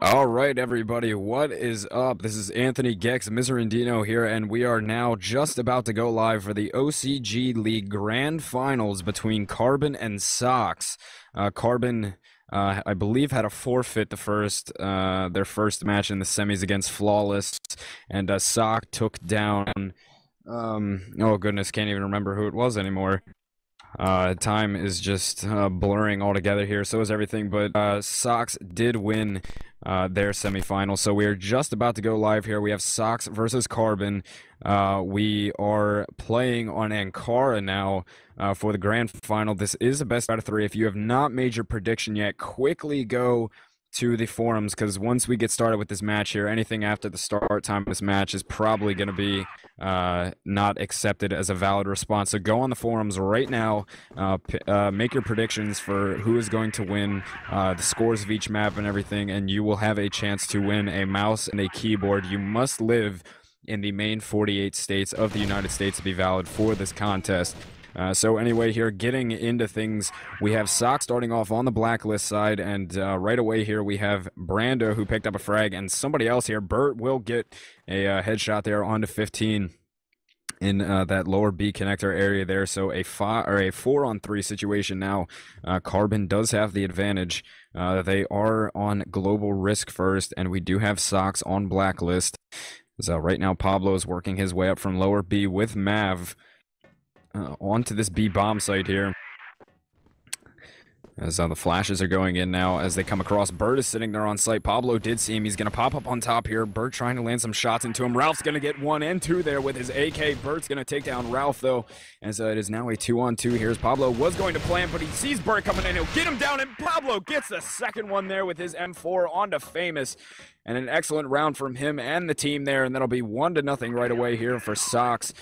All right, everybody, what is up? This is Anthony Gex Miserandino here, and we are now just about to go live for the OCG League Grand Finals between Carbon and Sox. Carbon, I believe, had a forfeit their first match in the semis against Flawless, and Sox took down, oh goodness, can't even remember who it was anymore. Time is just blurring all together here. So is everything, but Sox did win their semifinal. So we are just about to go live here. We have Sox versus Carbon. We are playing on Ankara now for the grand final. This is a best out of three. If you have not made your prediction yet, quickly go to the forums, because once we get started with this match here, anything after the start time of this match is probably going to be not accepted as a valid response. So go on the forums right now, make your predictions for who is going to win, the scores of each map and everything, and you will have a chance to win a mouse and a keyboard. You must live in the main 48 states of the United States to be valid for this contest. So anyway, here, getting into things, we have Sox starting off on the blacklist side, and right away here we have Brando, who picked up a frag, and somebody else here, Bert, will get a headshot there onto 15 in that lower B connector area there. So a 4-on-3 situation now. Carbon does have the advantage. They are on global risk first, and we do have Sox on blacklist. So right now Pablo is working his way up from lower B with Mav. Onto this B bomb site here. As the flashes are going in now as they come across. Bert is sitting there on site. Pablo did see him. He's going to pop up on top here. Bert trying to land some shots into him. Ralph's going to get 1 and 2 there with his AK. Bert's going to take down Ralph, though, as it is now a 2-on-2 here. As Pablo was going to plant, but he sees Bert coming in. He'll get him down, and Pablo gets the second one there with his M4 onto Famous. And an excellent round from him and the team there, and that'll be 1-0 right away here for Sox,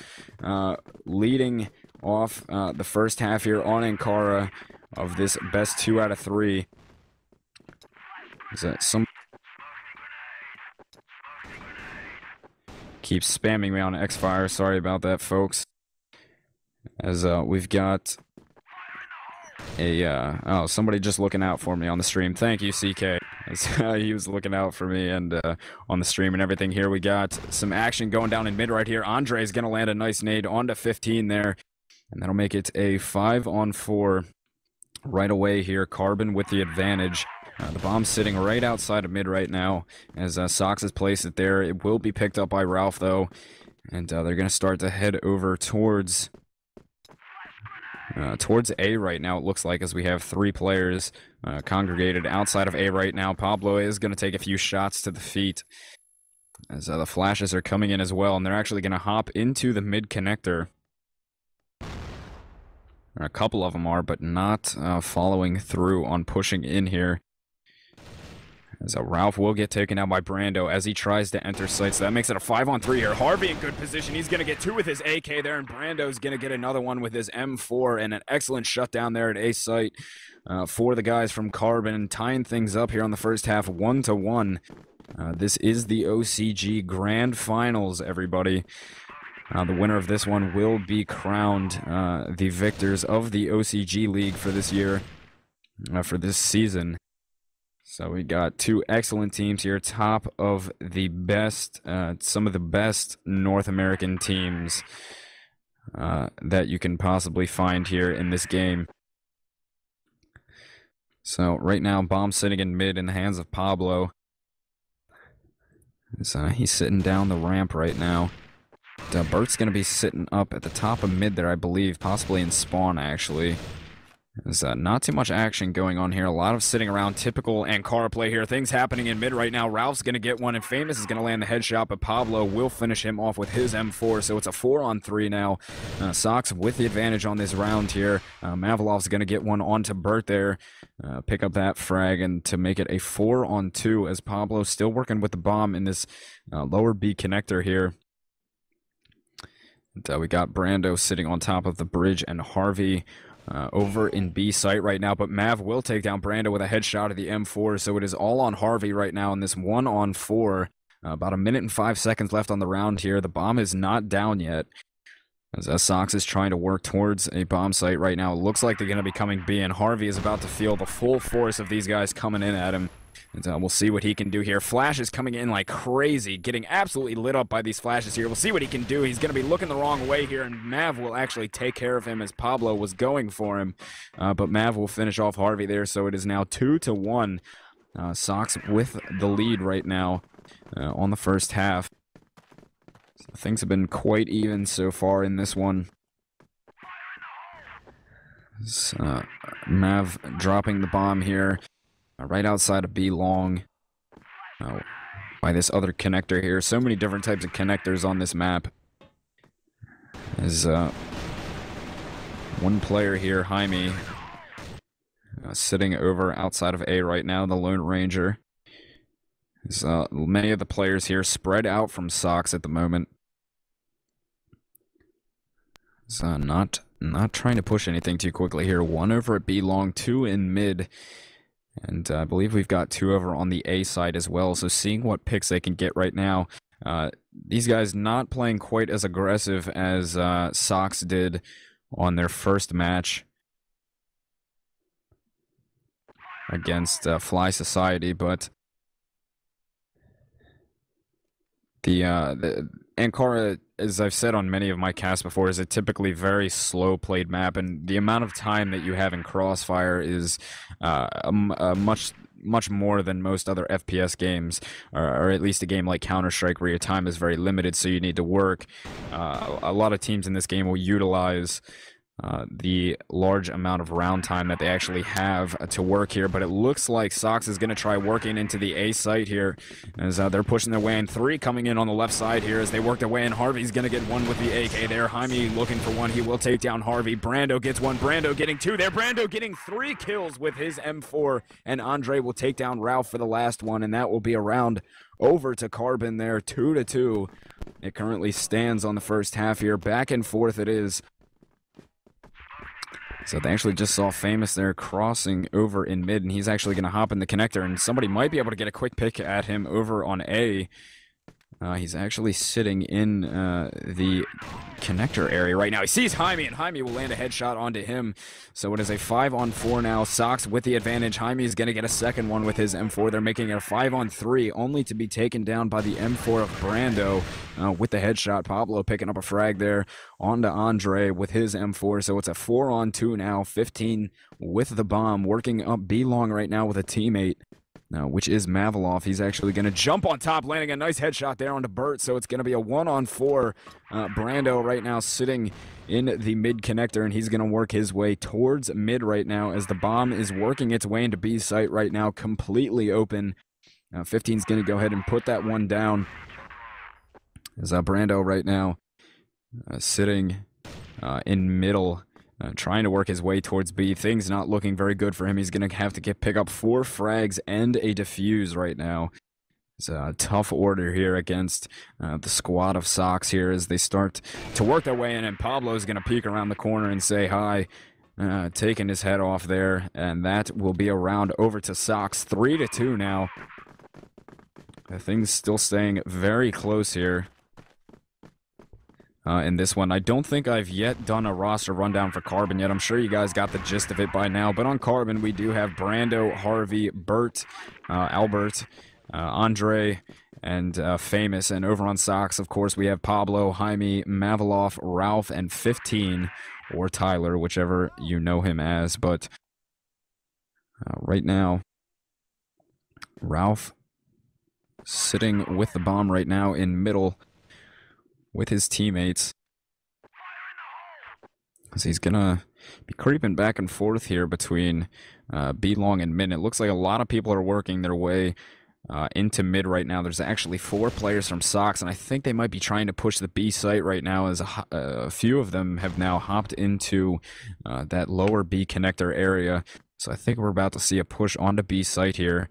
leading off the first half here on Ankara of this best 2 out of 3. Is that some keeps spamming me on X-Fire? Sorry about that, folks. As we've got a oh, somebody just looking out for me on the stream. Thank you, CK. As, he was looking out for me and on the stream and everything. Here we got some action going down in mid right here. Andre's gonna land a nice nade onto 15 there, and that'll make it a 5-on-4 right away here. Carbon with the advantage. The bomb's sitting right outside of mid right now as Sox has placed it there. It will be picked up by Ralph, though, and they're gonna start to head over towards A right now, it looks like, as we have 3 players congregated outside of A right now. Pablo is going to take a few shots to the feet as the flashes are coming in as well, and they're actually going to hop into the mid connector. A couple of them are, but not following through on pushing in here. As Ralph will get taken out by Brando as he tries to enter site. So that makes it a 5-on-3 here. Harvey in good position. He's going to get 2 with his AK there, and Brando's going to get another one with his M4, and an excellent shutdown there at A site for the guys from Carbon, tying things up here on the first half, 1-1. This is the OCG Grand Finals, everybody. The winner of this one will be crowned the victors of the OCG League for this year, for this season. So we got 2 excellent teams here, top of the best, some of the best North American teams that you can possibly find here in this game. So right now, bomb sitting in mid in the hands of Pablo. So he's sitting down the ramp right now. Bert's going to be sitting up at the top of mid there, I believe, possibly in spawn, actually. There's not too much action going on here. A lot of sitting around. Typical Ankara play here. Things happening in mid right now. Ralph's going to get one, and Famous is going to land the headshot, but Pablo will finish him off with his M4. So it's a 4-on-3 now. Sox with the advantage on this round here. Mavlov's going to get one onto Bert there. Pick up that frag, and to make it a 4-on-2 as Pablo still working with the bomb in this lower B connector here. And, we got Brando sitting on top of the bridge, and Harvey over in B site right now, but Mav will take down Brando with a headshot of the M4, so it is all on Harvey right now in this 1-on-4. About 1 minute and 5 seconds left on the round here. The bomb is not down yet, as Sox is trying to work towards a bomb site right now. It looks like they're going to be coming B, and Harvey is about to feel the full force of these guys coming in at him. And we'll see what he can do here. Flash is coming in like crazy, getting absolutely lit up by these flashes here. We'll see what he can do. He's going to be looking the wrong way here, and Mav will actually take care of him as Pablo was going for him. But Mav will finish off Harvey there, so it is now 2-1. Sox with the lead right now on the first half. So things have been quite even so far in this one. Mav dropping the bomb here. Right outside of B long by this other connector here. So many different types of connectors on this map. There's one player here, Jaime, sitting over outside of A right now, the Lone Ranger. There's many of the players here spread out from Sox at the moment. So not trying to push anything too quickly here. 1 over at B long, 2 in mid. And I believe we've got 2 over on the A side as well, so seeing what picks they can get right now. These guys not playing quite as aggressive as Sox did on their first match against Fly Society, but the Ankara, as I've said on many of my casts before, is a typically very slow played map, and the amount of time that you have in Crossfire is much more than most other FPS games, or at least a game like Counter-Strike where your time is very limited, so you need to work. A lot of teams in this game will utilize the large amount of round time that they actually have to work here, but it looks like Sox is going to try working into the A site here as they're pushing their way in. 3 coming in on the left side here as they work their way in. Harvey's going to get 1 with the AK there. Jaime looking for 1. He will take down Harvey. Brando gets 1. Brando getting 2 there. Brando getting 3 kills with his M4, and Andre will take down Ralph for the last one, and that will be a round over to Carbon there. 2-2. It currently stands on the first half here. Back and forth it is. So they actually just saw Famous there crossing over in mid, and he's actually going to hop in the connector, and somebody might be able to get a quick pick at him over on A. He's actually sitting in the connector area right now. He sees Jaime, and Jaime will land a headshot onto him. So it is a 5-on-4 now. Sox with the advantage. Jaime is going to get a second one with his M4. They're making it a 5-on-3, only to be taken down by the M4 of Brando with the headshot. Pablo picking up a frag there onto Andre with his M4. So it's a 4-on-2 now. 15 with the bomb, working up B long right now with a teammate. Which is Mavalov. He's actually going to jump on top, landing a nice headshot there onto Burt, so it's going to be a 1-on-4. Brando right now sitting in the mid connector, and he's going to work his way towards mid right now as the bomb is working its way into B site right now, completely open. 15's going to go ahead and put that one down as Brando right now sitting in middle, trying to work his way towards B. Things not looking very good for him. He's going to have to pick up 4 frags and a defuse right now. It's a tough order here against the squad of Sox here as they start to work their way in, and Pablo's going to peek around the corner and say hi, taking his head off there, and that will be a round over to Sox. 3-2 now. Things still staying very close here. In this one, I don't think I've yet done a roster rundown for Carbon yet. I'm sure you guys got the gist of it by now. But on Carbon, we do have Brando, Harvey, Burt, Albert, Andre, and Famous. And over on Sox, of course, we have Pablo, Jaime, Mavalov, Ralph, and 15, or Tyler, whichever you know him as. But right now, Ralph sitting with the bomb right now in middle with his teammates. So he's gonna be creeping back and forth here between B long and mid. It looks like a lot of people are working their way into mid right now. There's actually 4 players from Sox, and I think they might be trying to push the B site right now, as a few of them have now hopped into that lower B connector area. So I think we're about to see a push onto B site here.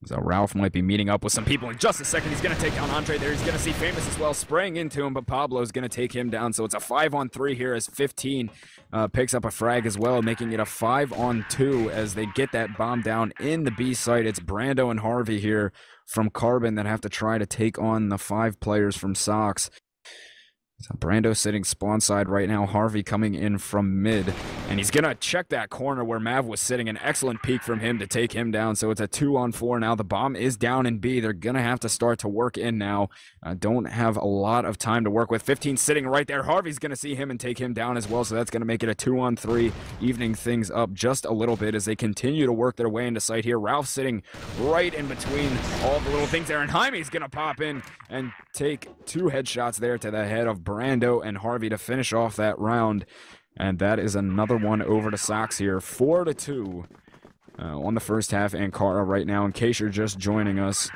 So Ralph might be meeting up with some people in just a second. He's going to take down Andre there. He's going to see Famous as well, spraying into him, but Pablo's going to take him down. So it's a 5-on-3 here as 15 picks up a frag as well, making it a 5-on-2 as they get that bomb down in the B site. It's Brando and Harvey here from Carbon that have to try to take on the 5 players from Sox. So Brando sitting spawn side right now. Harvey coming in from mid. And he's going to check that corner where Mav was sitting. An excellent peek from him to take him down. So it's a 2-on-4 now. The bomb is down in B. They're going to have to start to work in now. Don't have a lot of time to work with. 15 sitting right there. Harvey's going to see him and take him down as well. So that's going to make it a 2-on-3, evening things up just a little bit as they continue to work their way into sight here. Ralph sitting right in between all the little things there. And Jaime's going to pop in and take 2 headshots there to the head of Brando and Harvey to finish off that round. And that is another one over to Sox here. 4-2 on the first half. Ankara right now, in case you're just joining us,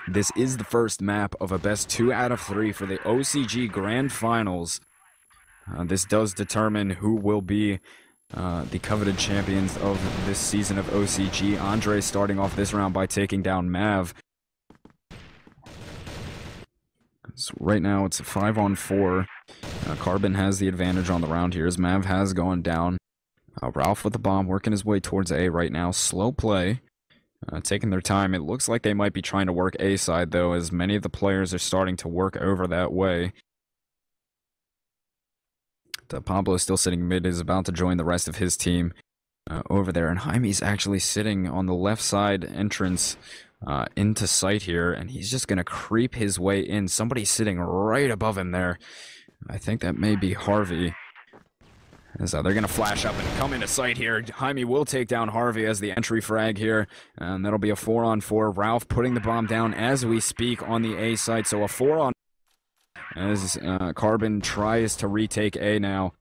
this is the first map of a best 2 out of 3 for the OCG Grand Finals. This does determine who will be the coveted champions of this season of OCG. Andre starting off this round by taking down Mav. So right now it's a 5-on-4. Carbon has the advantage on the round here as Mav has gone down. Ralph with the bomb working his way towards A right now. Slow play. Taking their time. It looks like they might be trying to work A side though, as many of the players are starting to work over that way. Pablo still sitting mid, is about to join the rest of his team over there. And Jaime's actually sitting on the left side entrance into sight here, and he's just going to creep his way in. Somebody's sitting right above him there. I think that may be Harvey. As they're going to flash up and come into sight here. Jaime will take down Harvey as the entry frag here, and that'll be a 4-on-4. Ralph putting the bomb down as we speak on the A side, so a 4-on as Carbon tries to retake A now.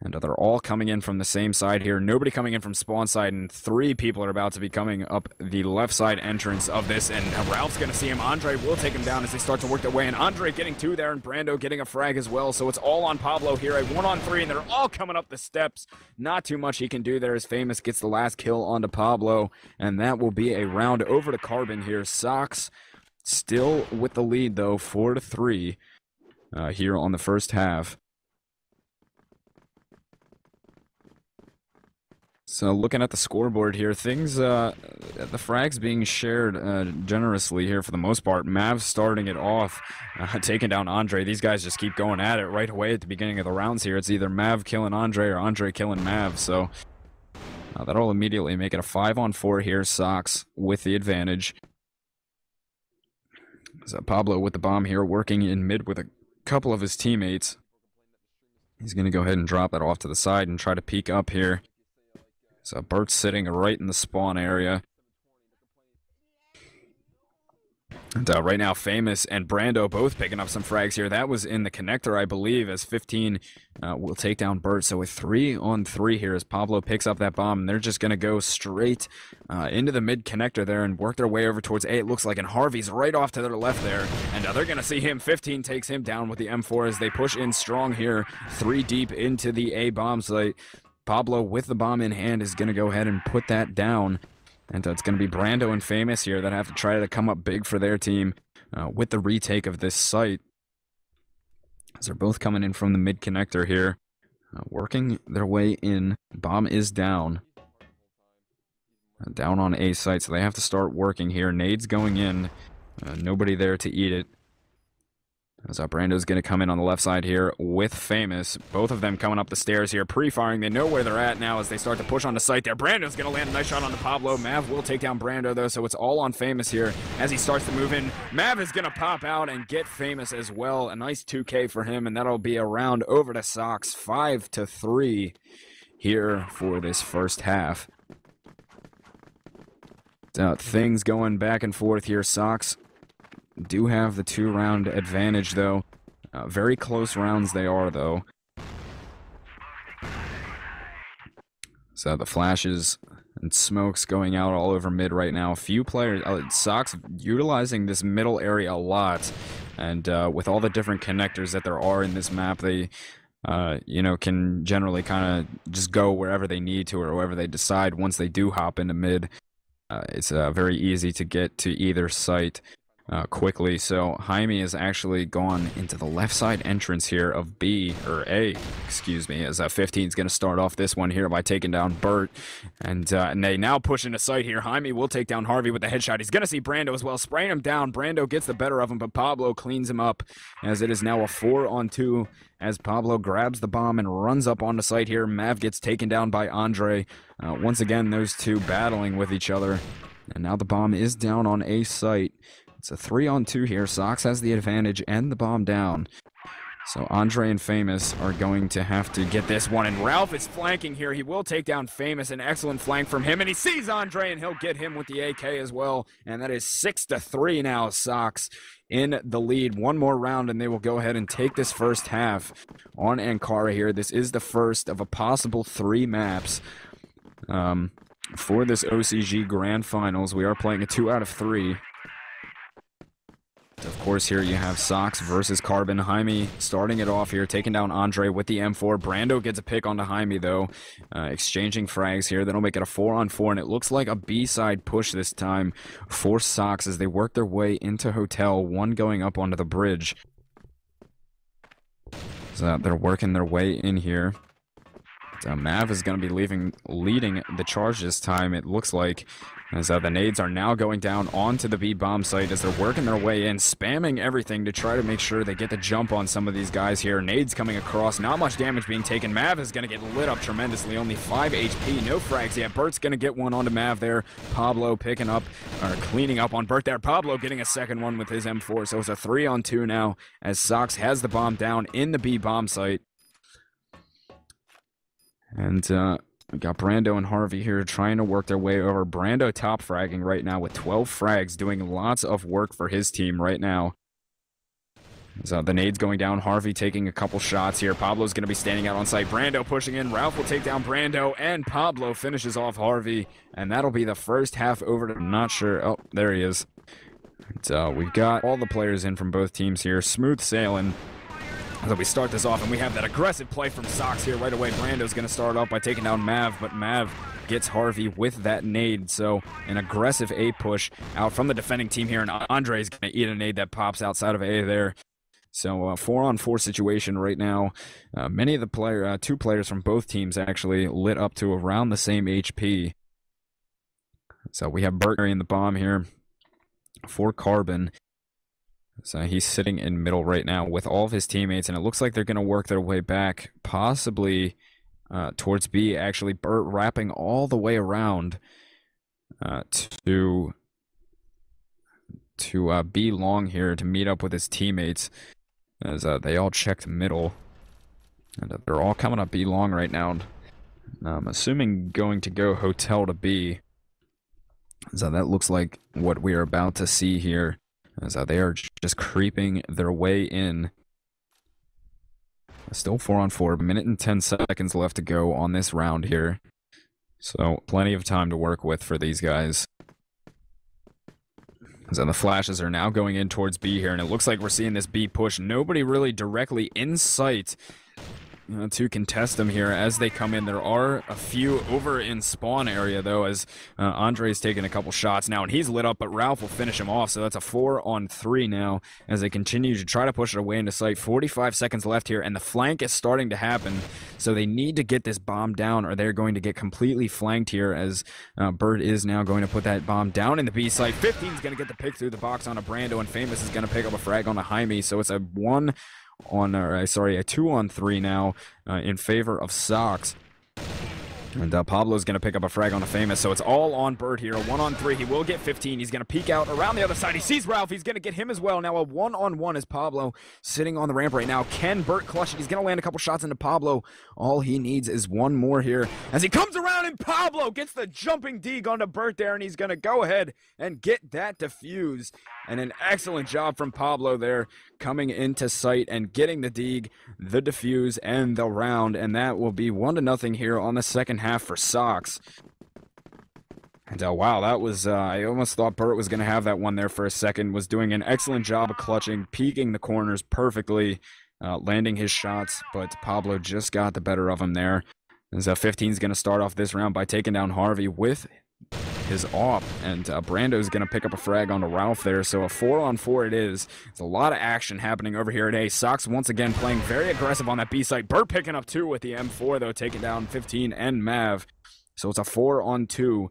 And they're all coming in from the same side here. Nobody coming in from spawn side, and 3 people are about to be coming up the left side entrance of this. And Ralph's going to see him. Andre will take him down as they start to work their way. And Andre getting 2 there, and Brando getting a frag as well. So it's all on Pablo here. A 1-on-3, and they're all coming up the steps. Not too much he can do there as Famous gets the last kill onto Pablo. And that will be a round over to Carbon here. Sox still with the lead, though, 4-3 here on the first half. So looking at the scoreboard here, things, the frags being shared generously here for the most part. Mav starting it off, taking down Andre. These guys just keep going at it right away at the beginning of the rounds here. It's either Mav killing Andre or Andre killing Mav. So that'll immediately make it a 5-on-4 here. Sox with the advantage. So Pablo with the bomb here, working in mid with a couple of his teammates. He's going to go ahead and drop that off to the side and try to peek up here. So Bert's sitting right in the spawn area. And right now, Famous and Brando both picking up some frags here. That was in the connector, I believe, as 15 will take down Bert. So a 3-on-3 here as Pablo picks up that bomb. And they're just going to go straight into the mid connector there and work their way over towards A, it looks like. And Harvey's right off to their left there. And they're going to see him. 15 takes him down with the M4 as they push in strong here. 3 deep into the A bomb site. Pablo with the bomb in hand is going to go ahead and put that down. And it's going to be Brando and Famous here that have to try to come up big for their team with the retake of this site. As they're both coming in from the mid connector here, working their way in. Bomb is down. Down on A site, so they have to start working here. Nades going in. Nobody there to eat it. As Brando's going to come in on the left side here with Famous. Both of them coming up the stairs here, pre-firing. They know where they're at now as they start to push on the site there. Brando's going to land a nice shot on the Pablo. Mav will take down Brando, though, so it's all on Famous here as he starts to move in. Mav is going to pop out and get Famous as well. A nice 2K for him, and that'll be a round over to Sox. 5-3 here for this first half. Things going back and forth here. Sox do have the 2-round advantage, though. Very close rounds they are, though. So the flashes and smokes going out all over mid right now. A few players, Sox utilizing this middle area a lot. And with all the different connectors that there are in this map, they, you know, can generally kind of just go wherever they need to or wherever they decide once they do hop into mid. It's very easy to get to either site quickly. So Jaime has actually gone into the left side entrance here of B, or A, excuse me, as 15 is going to start off this one here by taking down Burt. And they now push into sight here. Jaime will take down Harvey with the headshot. He's going to see Brando as well, spraying him down. Brando gets the better of him, but Pablo cleans him up as it is now a 4-on-2 as Pablo grabs the bomb and runs up onto site here. Mav gets taken down by Andre. Once again, those two battling with each other. And now the bomb is down on A site. It's a 3-on-2 here. Sox has the advantage and the bomb down. So Andre and Famous are going to have to get this one. And Ralph is flanking here. He will take down Famous. An excellent flank from him. And he sees Andre, and he'll get him with the AK as well. And that is 6-3 now. Sox in the lead. One more round, and they will go ahead and take this first half on Ankara here. This is the first of a possible 3 maps for this OCG Grand Finals. We are playing a 2 out of 3. Of course, here you have Sox versus Carbon. Jaime starting it off here, taking down Andre with the M4. Brando gets a pick onto Jaime, though, exchanging frags here. That'll make it a 4-on-4, and it looks like a B-side push this time for Sox as they work their way into Hotel, one going up onto the bridge. So they're working their way in here. Mav is going to be leading the charge this time, it looks like, as the nades are now going down onto the B bomb site as they're working their way in, spamming everything to try to make sure they get the jump on some of these guys here. Nades coming across, not much damage being taken. Mav is going to get lit up tremendously, only 5 HP, no frags yet. Burt's going to get one onto Mav there. Pablo picking up, or cleaning up on Burt there. Pablo getting a second one with his M4, so it's a 3-on-2 now as Sox has the bomb down in the B bomb site. And we got Brando and Harvey here trying to work their way over. Brando top fragging right now with 12 frags, doing lots of work for his team right now. So the nades going down, Harvey taking a couple shots here. Pablo's going to be standing out on site. Brando pushing in. Ralph will take down Brando, and Pablo finishes off Harvey. And that'll be the first half over to... I'm not sure. Oh, there he is. So we've got all the players in from both teams here. Smooth sailing. So we start this off, and we have that aggressive play from Sox here right away. Brando's going to start off by taking down Mav, but Mav gets Harvey with that nade. So an aggressive A push out from the defending team here, and Andre's going to eat a nade that pops outside of A there. So a 4-on-4 situation right now. Many of the two players from both teams actually lit up to around the same HP. So we have Burt carrying the bomb here for Carbon. So he's sitting in middle right now with all of his teammates, and it looks like they're going to work their way back, possibly towards B. Actually, Burt wrapping all the way around to B long here to meet up with his teammates, as they all checked middle, and they're all coming up B long right now. I'm assuming going to go hotel to B. So that looks like what we are about to see here. As they are just creeping their way in. Still 4-on-4, minute and 10 seconds left to go on this round here. So plenty of time to work with for these guys. So the flashes are now going in towards B here, and it looks like we're seeing this B push. Nobody really directly in sight to contest them here as they come in. There are a few over in spawn area, though, as Andre's taking a couple shots now, and he's lit up, but Ralph will finish him off. So that's a 4-on-3 now as they continue to try to push it away into sight. 45 seconds left here, and the flank is starting to happen. So they need to get this bomb down, or they're going to get completely flanked here, as Burt is now going to put that bomb down in the B site. 15 is going to get the pick through the box on a Brando, and Famous is going to pick up a frag on a Jaime. So it's a 2-on-3 now in favor of Sox. And Pablo's going to pick up a frag on a Famous, so it's all on Burt here. A 1-on-3, he will get 15. He's going to peek out around the other side. He sees Ralph. He's going to get him as well. Now a 1-on-1 is Pablo sitting on the ramp right now. Can Burt clutch it? He's going to land a couple shots into Pablo. All he needs is one more here as he comes around, and Pablo gets the jumping dig onto Burt there, and he's going to go ahead and get that defuse. And an excellent job from Pablo there, coming into sight and getting the dig, the defuse, and the round. And that will be 1-0 here on the second half for Sox. And wow, that was, I almost thought Burt was going to have that one there for a second. Was doing an excellent job of clutching, peeking the corners perfectly, landing his shots. But Pablo just got the better of him there. As 15 is going to start off this round by taking down Harvey with his AWP, and Brando's going to pick up a frag onto Ralph there, so a 4-on-4 it is. There's a lot of action happening over here at A. Sox once again playing very aggressive on that B site. Burt picking up 2 with the M4, though, taking down 15 and Mav. So it's a 4-on-2.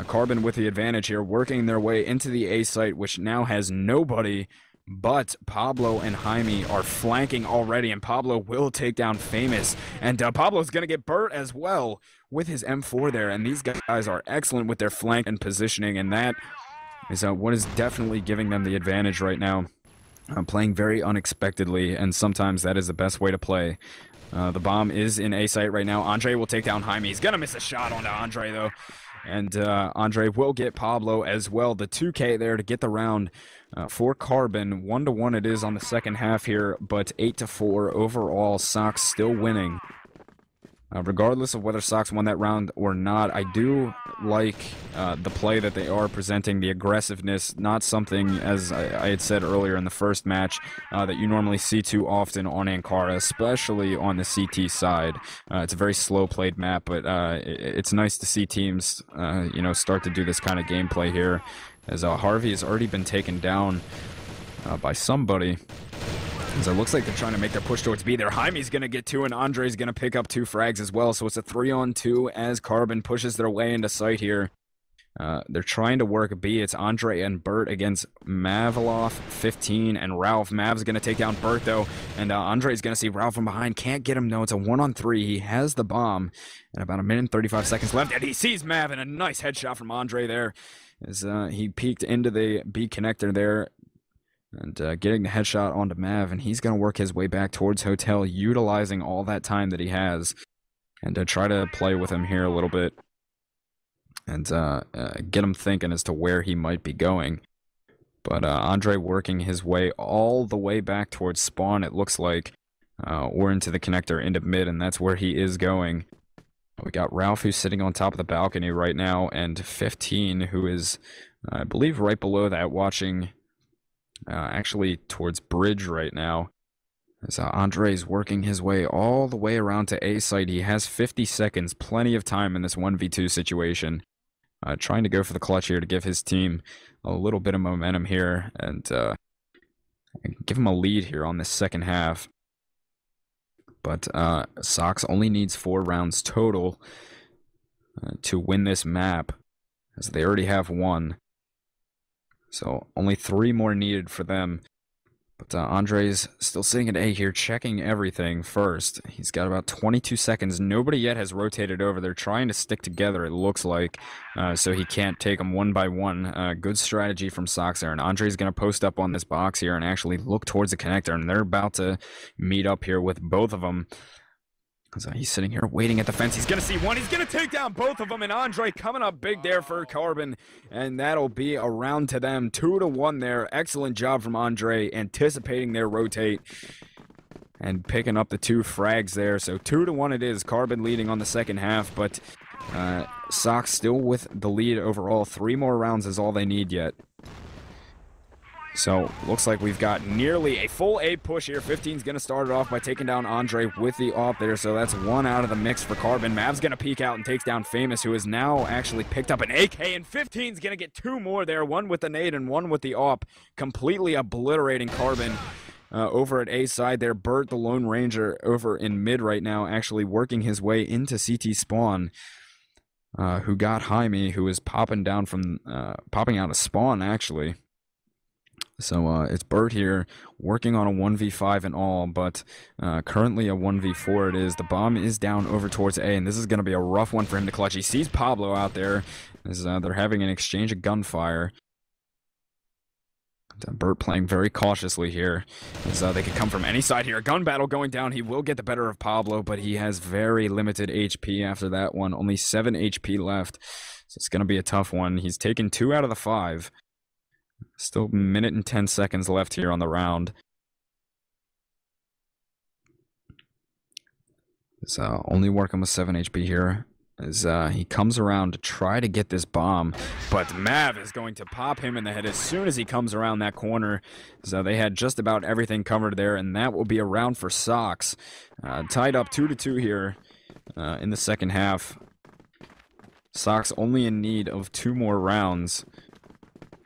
Carbon with the advantage here, working their way into the A site, which now has nobody but Pablo and Jaime are flanking already, and Pablo will take down Famous. And Pablo's going to get Burt as well with his M4 there, and these guys are excellent with their flank and positioning, and that is what is definitely giving them the advantage right now. Playing very unexpectedly, and sometimes that is the best way to play. The bomb is in A site right now. Andre will take down Jaime. He's going to miss a shot onto Andre, though. And Andre will get Pablo as well. The 2K there to get the round for Carbon. 1-1 it is on the second half here, but 8-4 overall. Sox still winning. Regardless of whether Sox won that round or not, I do like the play that they are presenting, the aggressiveness, not something, as I had said earlier in the first match, that you normally see too often on Ankara, especially on the CT side. It's a very slow-played map, but it's nice to see teams, you know, start to do this kind of gameplay here, as Harvey has already been taken down by somebody. So it looks like they're trying to make their push towards B there. Jaime's going to get 2, and Andre's going to pick up 2 frags as well. So it's a 3-on-2 as Carbon pushes their way into sight here. They're trying to work B. It's Andre and Burt against Mavaloff, 15, and Ralph. Mav's going to take down Burt, though, and Andre's going to see Ralph from behind. Can't get him, though. It's a 1-on-3. He has the bomb, and about 1 minute and 35 seconds left, and he sees Mav, and a nice headshot from Andre there as he peeked into the B connector there. And getting the headshot onto Mav, and he's going to work his way back towards Hotel, utilizing all that time that he has, and try to play with him here a little bit, and get him thinking as to where he might be going. But Andre working his way all the way back towards spawn, it looks like, or into the connector, into mid, and that's where he is going. We got Ralph, who's sitting on top of the balcony right now, and 15, who is, I believe, right below that, watching... actually towards bridge right now, as Andre's working his way all the way around to A site. He has 50 seconds, plenty of time in this 1v2 situation, trying to go for the clutch here to give his team a little bit of momentum here, and give him a lead here on this second half. But Sox only needs 4 rounds total to win this map, as they already have 1. So only 3 more needed for them. But Andre's still sitting at A here, checking everything first. He's got about 22 seconds. Nobody yet has rotated over. They're trying to stick together, it looks like, so he can't take them one by one. Good strategy from Sox there. And Andre's going to post up on this box here and actually look towards the connector. And they're about to meet up here with both of them. So he's sitting here waiting at the fence. He's going to see one. He's going to take down both of them. And Andre coming up big there for Carbon. And that'll be a round to them. 2-1 there. Excellent job from Andre, anticipating their rotate and picking up the 2 frags there. So 2-1 it is. Carbon leading on the second half. But Sox still with the lead overall. 3 more rounds is all they need yet. So, looks like we've got nearly a full A push here. 15's going to start it off by taking down Andre with the AWP there. So that's 1 out of the mix for Carbon. Mav's going to peek out and takes down Famous, who has now actually picked up an AK. And 15's going to get 2 more there. 1 with the nade and 1 with the AWP. Completely obliterating Carbon over at A side there. Burt, the Lone Ranger, over in mid right now, actually working his way into CT spawn. Who got Jaime, who is popping down from, popping out of spawn, actually. So it's Burt here working on a 1v5 and all, but currently a 1v4 it is. The bomb is down over towards A, and this is going to be a rough one for him to clutch. He sees Pablo out there as they're having an exchange of gunfire. Burt playing very cautiously here, as they could come from any side here. Gun battle going down. He will get the better of Pablo, but he has very limited HP after that one. Only 7 HP left, so it's going to be a tough one. He's taken 2 out of the 5. Still a minute and 10 seconds left here on the round. It's only working with 7 HP here, as he comes around to try to get this bomb, but Mav is going to pop him in the head as soon as he comes around that corner. So they had just about everything covered there, and that will be a round for Sox. Tied up 2-2 here in the second half. Sox only in need of 2 more rounds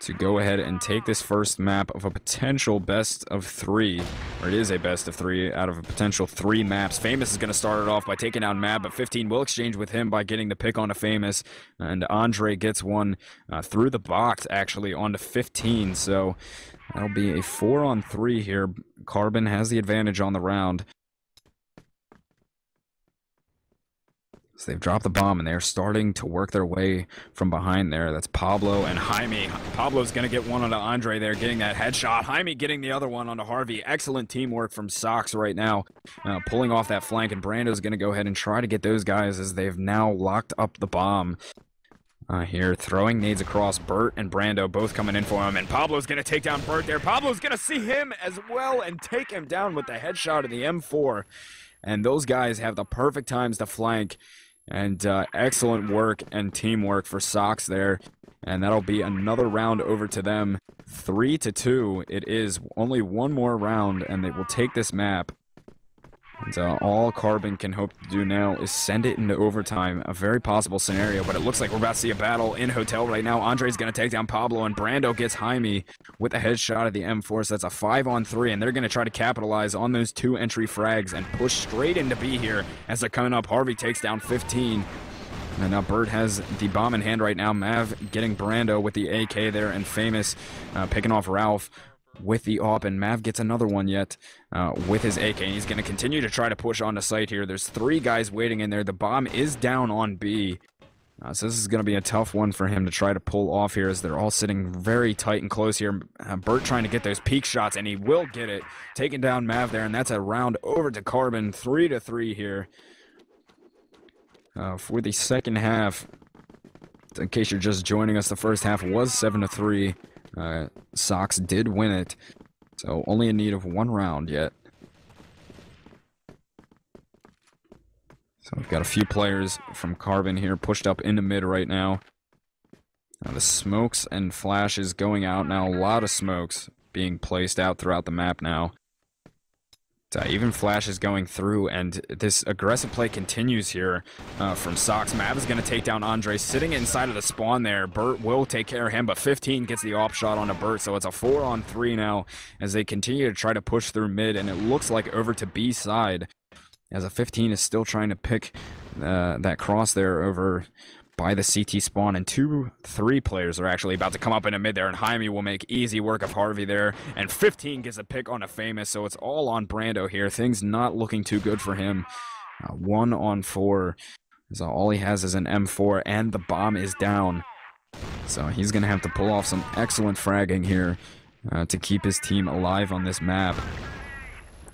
to go ahead and take this first map of a potential best of 3, or it is a best of 3 out of a potential 3 maps. Famous is going to start it off by taking down Mav, but 15 will exchange with him by getting the pick onto Famous, and Andre gets one through the box, actually, onto 15, so that'll be a 4-on-3 here. Carbon has the advantage on the round. So they've dropped the bomb, and they're starting to work their way from behind there. That's Pablo and Jaime. Pablo's going to get one onto Andre there, getting that headshot. Jaime getting the other one onto Harvey. Excellent teamwork from Sox right now, pulling off that flank, and Brando's going to go ahead and try to get those guys as they've now locked up the bomb. Here, throwing nades across. Bert and Brando both coming in for him, and Pablo's going to take down Bert there. Pablo's going to see him as well and take him down with the headshot of the M4. And those guys have the perfect times to flank. And excellent work and teamwork for Sox there. And that'll be another round over to them. 3-2. It is only one more round, and they will take this map. And all Carbon can hope to do now is send it into overtime. A very possible scenario, but it looks like we're about to see a battle in Hotel right now. Andre's going to take down Pablo, and Brando gets Jaime with a headshot of the M4. So that's a 5-on-3, and they're going to try to capitalize on those 2 entry frags and push straight into B here as they're coming up. Harvey takes down 15. And now Bert has the bomb in hand right now. Mav getting Brando with the AK there, and Famous picking off Ralph with the AWP, and Mav gets another one yet with his AK, and he's going to continue to try to push on the site here. There's 3 guys waiting in there. The bomb is down on B, so this is going to be a tough one for him to try to pull off here as they're all sitting very tight and close here. Bert trying to get those peak shots, and he will get it, taking down Mav there, and that's a round over to Carbon. 3-3 here for the second half. In case you're just joining us, the first half was 7-3. Sox did win it, so only in need of 1 round yet. So we've got a few players from Carbon here pushed up into mid right now. The smokes and flashes going out now. A lot of smokes being placed out throughout the map now. Even flashes going through, and this aggressive play continues here from Sox. Mav is going to take down Andre, sitting inside of the spawn there. Bert will take care of him, but 15 gets the AWP shot onto Bert, so it's a 4-on-3 now as they continue to try to push through mid, and it looks like over to B side as a 15 is still trying to pick that cross there over by the CT spawn, and 2-3 players are actually about to come up in a mid there, and Jaime will make easy work of Harvey there, and 15 gets a pick on a Famous, so it's all on Brando here. Things not looking too good for him. 1-on-4, so all he has is an M4, and the bomb is down, so he's gonna have to pull off some excellent fragging here to keep his team alive on this map.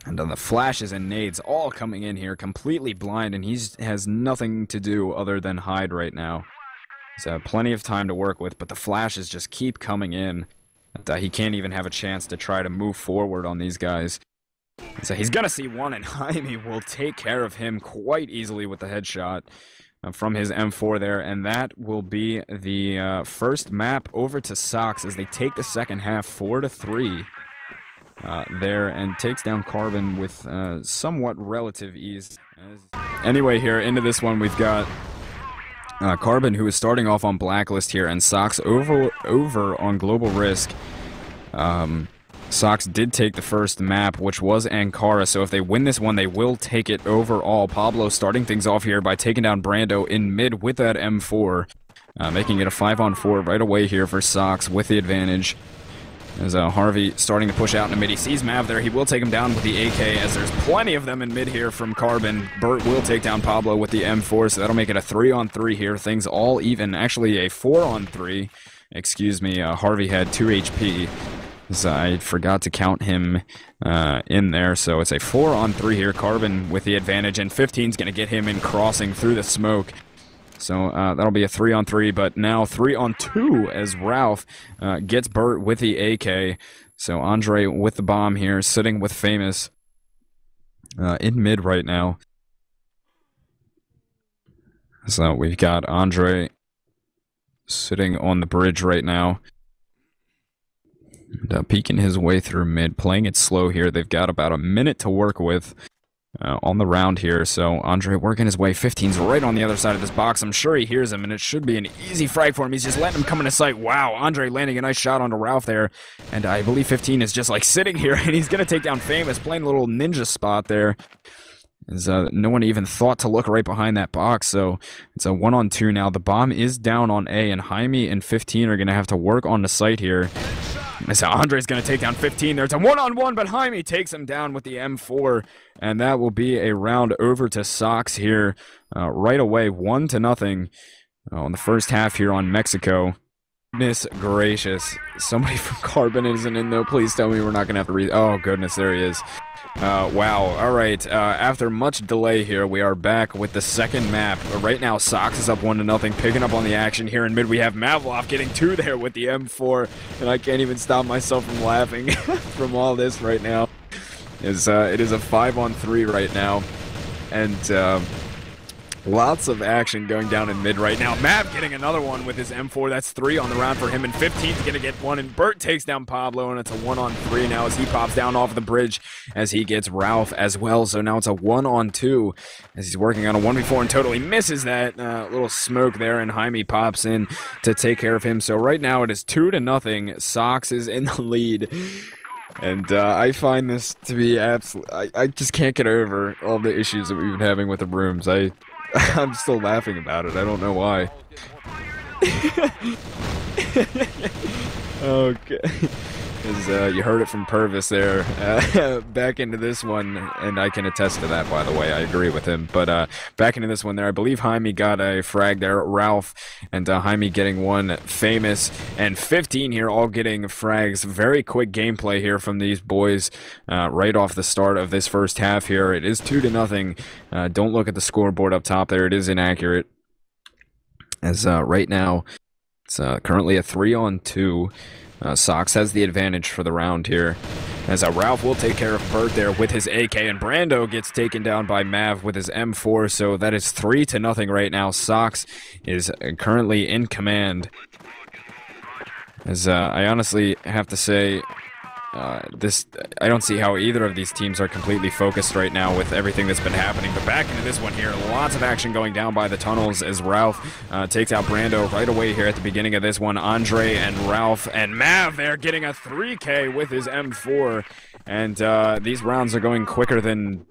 And the flashes and nades all coming in here completely blind, and he has nothing to do other than hide right now. So plenty of time to work with, but the flashes just keep coming in. And, he can't even have a chance to try to move forward on these guys. So he's going to see one, and Jaime will take care of him quite easily with the headshot from his M4 there. And that will be the first map over to Sox as they take the second half 4-3. There, and takes down Carbon with somewhat relative ease. Anyway, here into this one we've got Carbon, who is starting off on Blacklist here, and Sox over on Global Risk. Sox did take the first map, which was Ankara, so if they win this one, they will take it overall. Pablo starting things off here by taking down Brando in mid with that M4, making it a 5-on-4 right away here for Sox with the advantage. As Harvey starting to push out in the mid, he sees Mav there. He will take him down with the AK, as there's plenty of them in mid here from Carbon. Bert will take down Pablo with the M4, so that'll make it a 3-on-3 here. Things all even. Actually, a 4-on-3. Excuse me, Harvey had 2 HP. As I forgot to count him in there, so it's a 4-on-3 here. Carbon with the advantage, and 15's going to get him in crossing through the smoke. So that'll be a 3-on-3, but now 3-on-2 as Ralph gets Bert with the AK. So Andre with the bomb here, sitting with Famous in mid right now. So we've got Andre sitting on the bridge right now, and peeking his way through mid, playing it slow here. They've got about a minute to work with on the round here. So Andre working his way. 15's right on the other side of this box. I'm sure he hears him, and it should be an easy frag for him. He's just letting him come into sight. Wow, Andre landing a nice shot onto Ralph there. And I believe 15 is just like sitting here, and he's going to take down Famous, playing a little ninja spot there. As no one even thought to look right behind that box, so it's a 1-on-2 now. The bomb is down on A, and Jaime and 15 are going to have to work on the site here. So Andre's going to take down 15 there. It's a 1-on-1, but Jaime takes him down with the M4, and that will be a round over to Sox here right away, 1-0 on the first half here on Mexico. Goodness gracious. Somebody from Carbon isn't in, though. Please tell me we're not going to have to read. Oh, goodness, there he is. Wow. All right. After much delay here, we are back with the second map. Right now, Sox is up 1-0, picking up on the action here in mid. We have Mavlov getting 2 there with the M4, and I can't even stop myself from laughing from all this right now. It is a 5-on-3 right now, and lots of action going down in mid right now. Mav getting another one with his M4. That's 3 on the round for him, and 15's going to get 1, and Bert takes down Pablo, and it's a 1-on-3 now as he pops down off the bridge as he gets Ralph as well. So now it's a 1-on-2 as he's working on a 1v4 and totally misses that little smoke there, and Jaime pops in to take care of him. So right now it is 2-0. Sox is in the lead. And I find this to be I just can't get over all the issues that we've been having with the rooms. I'm still laughing about it. I don't know why. Okay. As you heard it from Purvis there. Back into this one, and I can attest to that, by the way. I agree with him. But back into this one there, I believe Jaime got a frag there. Ralph and Jaime getting one. Famous and 15 here, all getting frags. Very quick gameplay here from these boys right off the start of this first half here. It is 2-0. Don't look at the scoreboard up top there. It is inaccurate. As right now, it's currently a 3-on-2. Sox has the advantage for the round here, as Ralph will take care of Bert there with his AK, and Brando gets taken down by Mav with his M4, so that is 3-0 right now. Sox is currently in command, as I honestly have to say, I don't see how either of these teams are completely focused right now with everything that's been happening. But back into this one here, lots of action going down by the tunnels as Ralph takes out Brando right away here at the beginning of this one. Andre and Ralph and Mav there getting a 3K with his M4. And these rounds are going quicker than...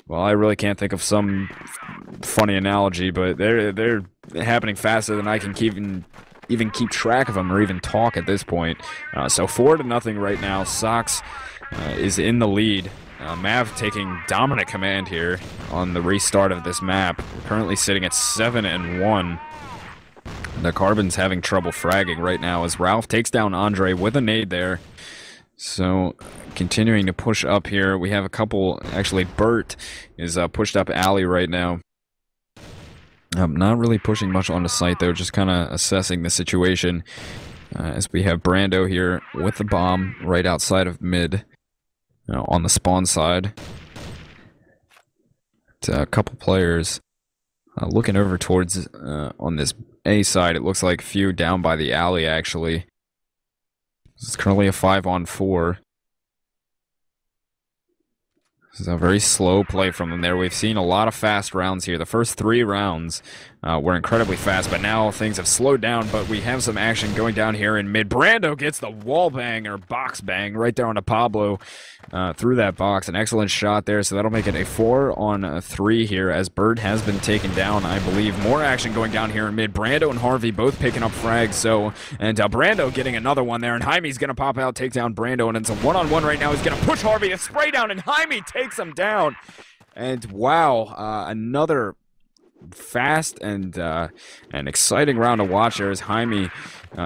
Well, I really can't think of some funny analogy, but they're happening faster than I can even keep track of them or even talk at this point. So 4-0 right now. Sox is in the lead. Mav taking dominant command here on the restart of this map. We're currently sitting at 7-1. The Carbon's having trouble fragging right now as Ralph takes down Andre with a nade there. So continuing to push up here. We have a couple, actually Bert is pushed up alley right now. Not really pushing much on the site, though, just kind of assessing the situation. As we have Brando here with the bomb right outside of mid on the spawn side. A couple players looking over towards on this A side. It looks like a few down by the alley, actually. It's currently a 5-on-4. This is a very slow play from them there. We've seen a lot of fast rounds here. The first 3 rounds were incredibly fast, but now things have slowed down, but we have some action going down here in mid. Brando gets the wall bang, or box bang, right there onto Pablo through that box. An excellent shot there, so that'll make it a 4-on-3 here, as Bird has been taken down, I believe. More action going down here in mid. Brando and Harvey both picking up frags, and Brando getting another one there, and Jaime's going to pop out, take down Brando, and it's a 1-on-1 right now. He's going to push Harvey to spray down, and Jaime takes him down. And wow, another fast and an exciting round to watch here as Jaime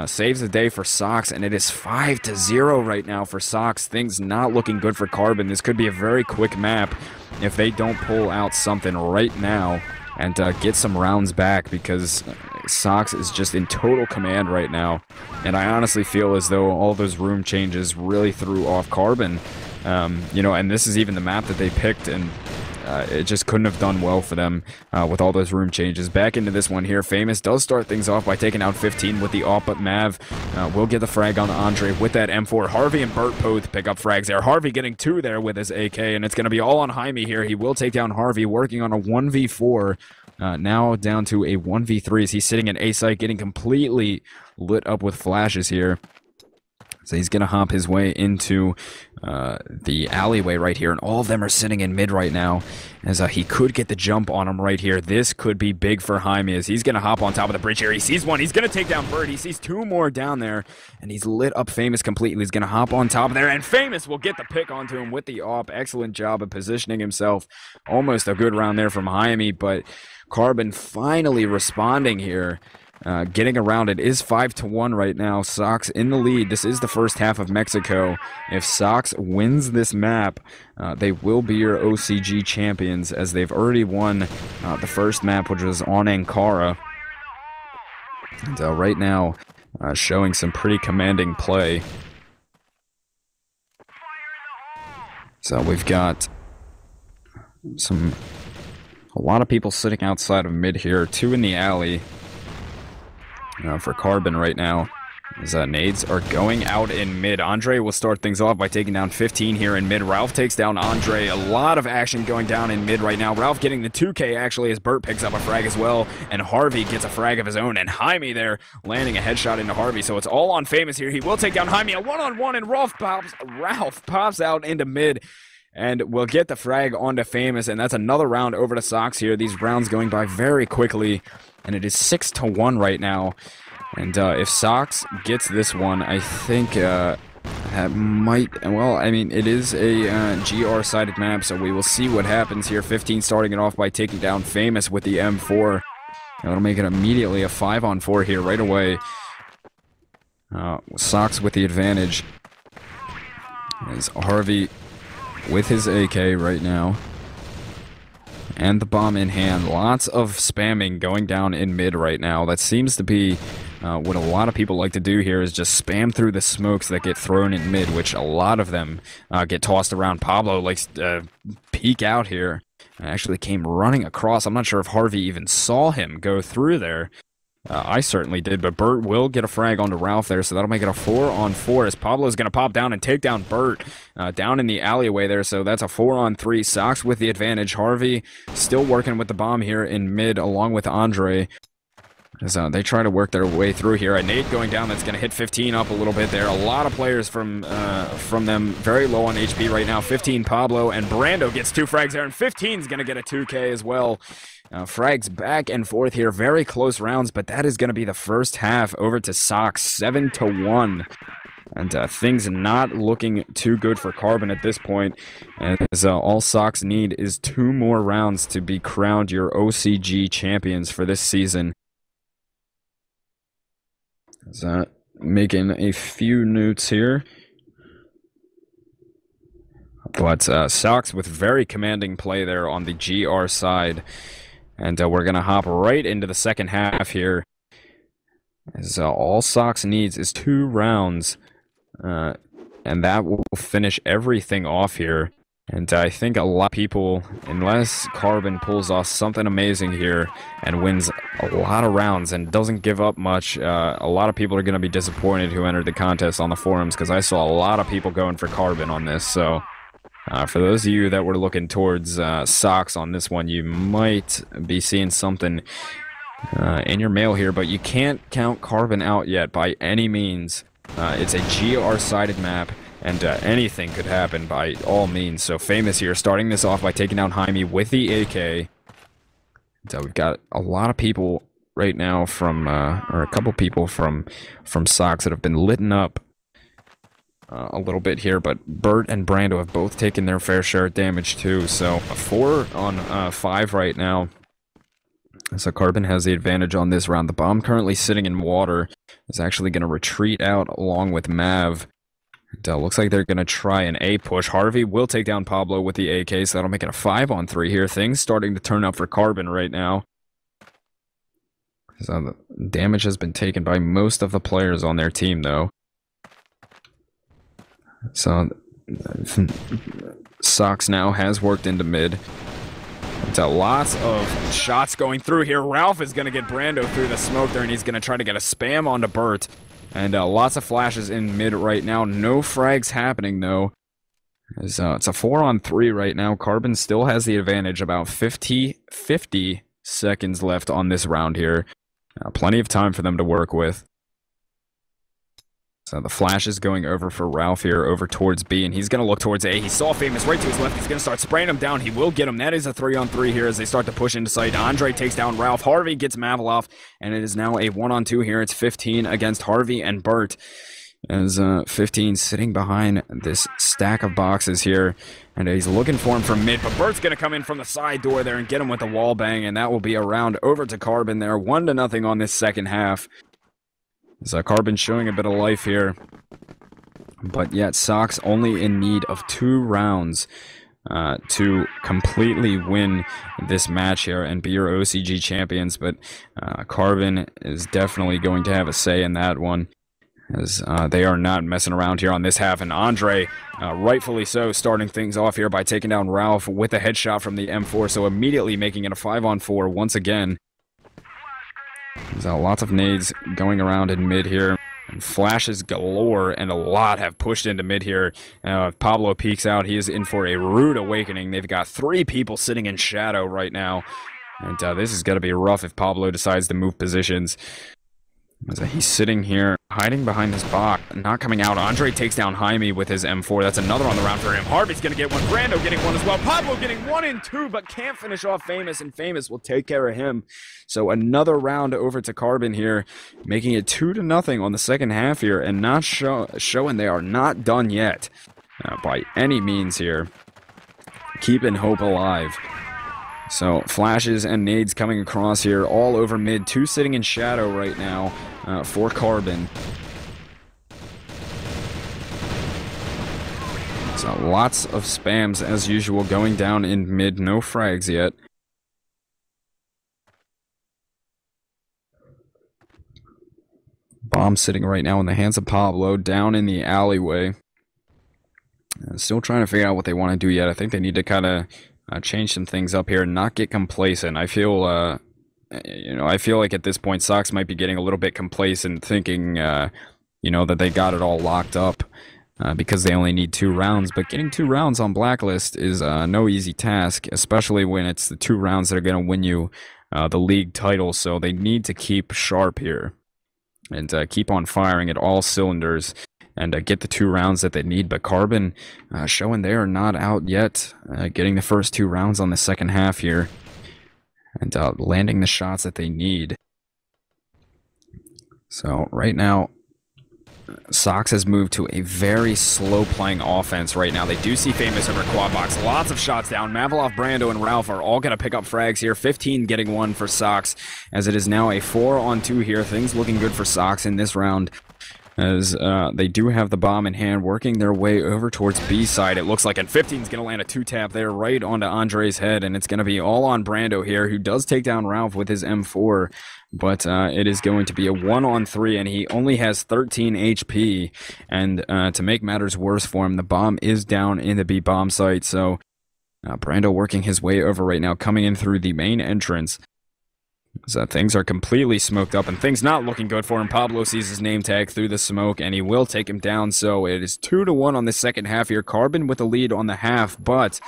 saves the day for Sox, and it is 5-0 right now for Sox. Things not looking good for Carbon. This could be a very quick map if they don't pull out something right now and get some rounds back, because Sox is just in total command right now, and I honestly feel as though all those room changes really threw off Carbon. You know, and this is even the map that they picked, and it just couldn't have done well for them with all those room changes. Back into this one here. Famous does start things off by taking out 15 with the AWP, but Mav will get the frag on Andre with that M4. Harvey and Burt both pick up frags there. Harvey getting 2 there with his AK, and it's going to be all on Jaime here. He will take down Harvey, working on a 1v4. Now down to a 1v3 as he's sitting in A site, getting completely lit up with flashes here. So he's going to hop his way into the alleyway right here, and all of them are sitting in mid right now, as he could get the jump on him right here. This could be big for Jaime, as he's going to hop on top of the bridge here. He sees one. He's going to take down Bird. He sees 2 more down there, and he's lit up Famous completely. He's going to hop on top of there, and Famous will get the pick onto him with the AWP. Excellent job of positioning himself. Almost a good round there from Jaime, but Carbon finally responding here. Getting around it is 5-1 right now. Sox in the lead. This is the first half of Mexico. If Sox wins this map, they will be your OCG champions, as they've already won the first map, which was on Ankara. And right now, showing some pretty commanding play. So we've got a lot of people sitting outside of mid here. 2 in the alley. For Carbon right now, as nades are going out in mid. Andre will start things off by taking down 15 here in mid. Ralph takes down Andre. A lot of action going down in mid right now. Ralph getting the 2K actually, as Burt picks up a frag as well, and Harvey gets a frag of his own, and Jaime there landing a headshot into Harvey. So it's all on Famous here. He will take down Jaime, a one-on-one, and Ralph pops out into mid, and we'll get the frag onto Famous, and that's another round over to Sox here. These rounds going by very quickly, and it is 6-1 right now. And if Sox gets this one, I think that might, well, I mean, it is a GR-sided map, so we will see what happens here. 15 starting it off by taking down Famous with the M4. That'll make it immediately a 5-on-4 here right away. Sox with the advantage. As Harvey with his AK right now. And the bomb in hand. Lots of spamming going down in mid right now. That seems to be what a lot of people like to do here, is just spam through the smokes that get thrown in mid, which a lot of them get tossed around. Pablo likes to peek out here. Actually came running across. I'm not sure if Harvey even saw him go through there. I certainly did, but Burt will get a frag onto Ralph there, so that'll make it a 4-on-4 as Pablo's going to pop down and take down Burt down in the alleyway there, so that's a 4-on-3. Sox with the advantage. Harvey still working with the bomb here in mid along with Andre. As they try to work their way through here. A nade going down that's going to hit 15 up a little bit there. A lot of players from them very low on HP right now. 15 Pablo, and Brando gets 2 frags there, and 15 is going to get a 2K as well. Frags back and forth here. Very close rounds, but that is going to be the first half over to Sox. 7-1. And things not looking too good for Carbon at this point, as all Sox need is 2 more rounds to be crowned your OCG champions for this season. Making a few notes here. But Sox with very commanding play there on the GR side. And we're going to hop right into the second half here. As all Sox needs is 2 rounds. And that will finish everything off here. And I think a lot of people, unless Carbon pulls off something amazing here and wins a lot of rounds and doesn't give up much, a lot of people are going to be disappointed who entered the contest on the forums, because I saw a lot of people going for Carbon on this. So for those of you that were looking towards Sox on this one, you might be seeing something in your mail here, but you can't count Carbon out yet by any means. It's a GR-sided map. And anything could happen by all means. So Famous here, starting this off by taking down Jaime with the AK. So we've got a lot of people right now from, or a couple people from Sox that have been lit up a little bit here. But Burt and Brando have both taken their fair share of damage too. So a 4-on-5 right now. So Carbon has the advantage on this round. The bomb currently sitting in water is actually going to retreat out along with Mav. It looks like they're going to try an A push. Harvey will take down Pablo with the AK, so that'll make it a 5-on-3 here. Things starting to turn up for Carbon right now. So the damage has been taken by most of the players on their team, though. So Sox now has worked into mid. Lots of shots going through here. Ralph is going to get Brando through the smoke there, and he's going to try to get a spam onto Burt. And lots of flashes in mid right now. No frags happening, though. It's a 4-on-3 right now. Carbon still has the advantage. About 50 seconds left on this round here. Plenty of time for them to work with. So the flash is going over for Ralph here, over towards B, and he's going to look towards A. He saw Famous right to his left. He's going to start spraying him down. He will get him. That is a 3-on-3 here as they start to push into sight. Andre takes down Ralph. Harvey gets Mavloff, and it is now a 1-on-2 here. It's 15 against Harvey and Burt. As 15 sitting behind this stack of boxes here, and he's looking for him from mid, but Burt's going to come in from the side door there and get him with the wall bang, and that will be a round over to Carbon there. 1-0 on this second half. So Carbon showing a bit of life here, but yet Sox only in need of 2 rounds to completely win this match here and be your OCG champions, but Carbon is definitely going to have a say in that one, as they are not messing around here on this half, and Andre, rightfully so, starting things off here by taking down Ralph with a headshot from the M4, so immediately making it a 5-on-4 once again. There's lots of nades going around in mid here, and flashes galore, and a lot have pushed into mid here. If Pablo peeks out, he is in for a rude awakening. They've got 3 people sitting in shadow right now, and this is going to be rough if Pablo decides to move positions. As he's sitting here, hiding behind this box, not coming out. Andre takes down Jaime with his M4. That's another on the round for him. Harvey's going to get one. Brando getting one as well. Pablo getting 1 and 2, but can't finish off Famous, and Famous will take care of him. So another round over to Carbon here, making it 2-0 on the second half here, and not showing they are not done yet by any means here. Keeping hope alive. So flashes and nades coming across here all over mid. 2 sitting in shadow right now for Carbon. So lots of spams as usual going down in mid. No frags yet. Bomb sitting right now in the hands of Pablo down in the alleyway. Still trying to figure out what they want to do yet. I think they need to kind of change some things up here and not get complacent. I feel, I feel like at this point Sox might be getting a little bit complacent, thinking, that they got it all locked up because they only need 2 rounds. But getting 2 rounds on Blacklist is no easy task, especially when it's the 2 rounds that are going to win you the league title. So they need to keep sharp here and keep on firing at all cylinders, and get the 2 rounds that they need. But Carbon showing they are not out yet, getting the first 2 rounds on the second half here, and landing the shots that they need. So right now, Sox has moved to a very slow playing offense right now. They do see Famous over quad box. Lots of shots down. Mavloff, Brando, and Ralph are all going to pick up frags here. 15 getting 1 for Sox, as it is now a 4-on-2 here. Things looking good for Sox in this round, as they do have the bomb in hand, working their way over towards B side, it looks like, and 15 is going to land a 2-tap there right onto Andre's head, and it's going to be all on Brando here, who does take down Ralph with his M4, but it is going to be a 1-on-3, and he only has 13 HP, and to make matters worse for him, the bomb is down in the B bomb site, so Brando working his way over right now, coming in through the main entrance. So things are completely smoked up, and things not looking good for him. Pablo sees his name tag through the smoke, and he will take him down. So it is 2-1 on the second half here. Carbon with the lead on the half, but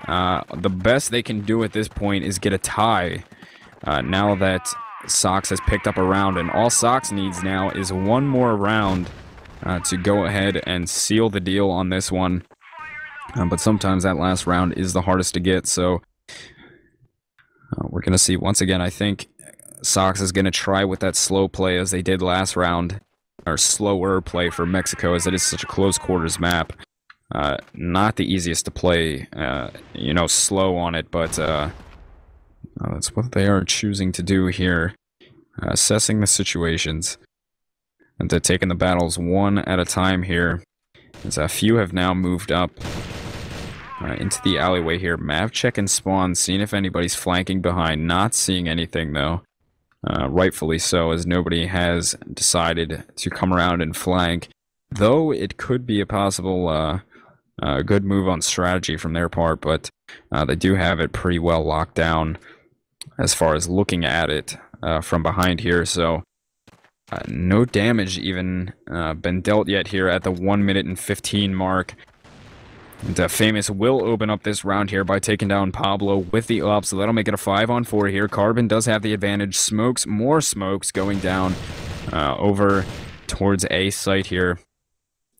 the best they can do at this point is get a tie. Now that Sox has picked up a round, and all Sox needs now is 1 more round to go ahead and seal the deal on this one. But sometimes that last round is the hardest to get, so we're going to see once again. I think Sox is going to try with that slow play as they did last round, or slower play for Mexico, as it is such a close quarters map. Not the easiest to play, slow on it, but that's what they are choosing to do here. Assessing the situations and taking the battles one at a time here, as a few have now moved up into the alleyway here. Mav check and spawn, seeing if anybody's flanking behind. Not seeing anything though. Rightfully so, as nobody has decided to come around and flank. Though it could be a possible good move on strategy from their part, but They do have it pretty well locked down as far as looking at it from behind here, so no damage even been dealt yet here at the 1 minute and 15 mark. And Famous will open up this round here by taking down Pablo with the up, so that'll make it a 5-on-4 here. Carbon does have the advantage. More smokes going down over towards A site here.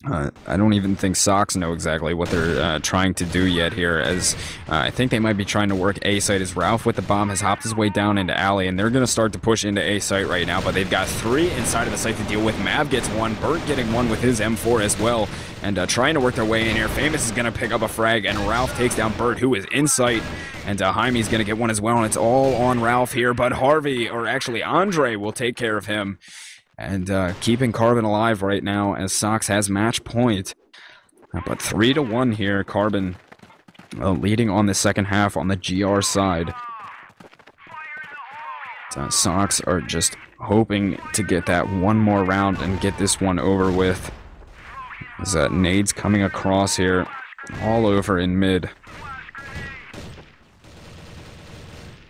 I don't even think Sox know exactly what they're trying to do yet here, as I think they might be trying to work A site, as Ralph with the bomb has hopped his way down into alley, and they're going to start to push into A site right now, but they've got 3 inside of the site to deal with. Mav gets 1, Burt getting 1 with his M4 as well, and trying to work their way in here. Famous is going to pick up a frag, and Ralph takes down Burt, who is in sight, and Jaime's going to get 1 as well, and it's all on Ralph here, but Harvey, or actually Andre, will take care of him. And keeping Carbon alive right now, as Sox has match point. But 3-1 here, Carbon leading on the second half on the GR side. Sox are just hoping to get that one more round and get this one over with. As nades coming across here, all over in mid.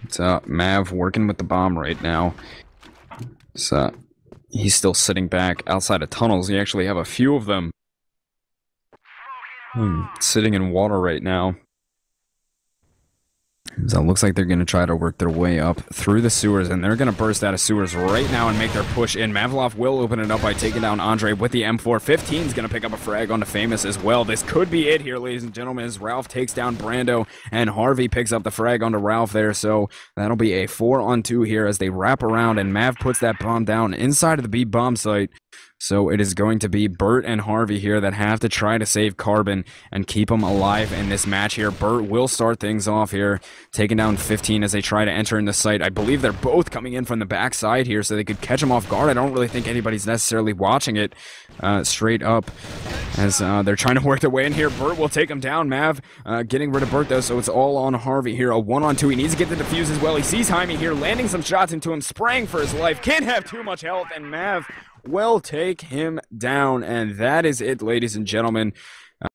It's Mav working with the bomb right now. So he's still sitting back outside of tunnels. You actually have a few of them sitting in water right now. So it looks like they're going to try to work their way up through the sewers, and they're going to burst out of sewers right now and make their push in. Mavlov will open it up by taking down Andre with the M4. 15 is going to pick up a frag onto Famous as well. This could be it here, ladies and gentlemen, as Ralph takes down Brando, and Harvey picks up the frag onto Ralph there. So that'll be a 4-on-2 here as they wrap around, and Mav puts that bomb down inside of the B bomb site. So it is going to be Burt and Harvey here that have to try to save Carbon and keep him alive in this match here. Burt will start things off here, taking down 15 as they try to enter in the site. I believe they're both coming in from the backside here, so they could catch him off guard. I don't really think anybody's necessarily watching it straight up as they're trying to work their way in here. Burt will take him down. Mav getting rid of Burt, though, so it's all on Harvey here. A 1-on-2. He needs to get the defuse as well. He sees Jaime here, landing some shots into him, spraying for his life. Can't have too much health, and Mav will take him down, and that is it, ladies and gentlemen.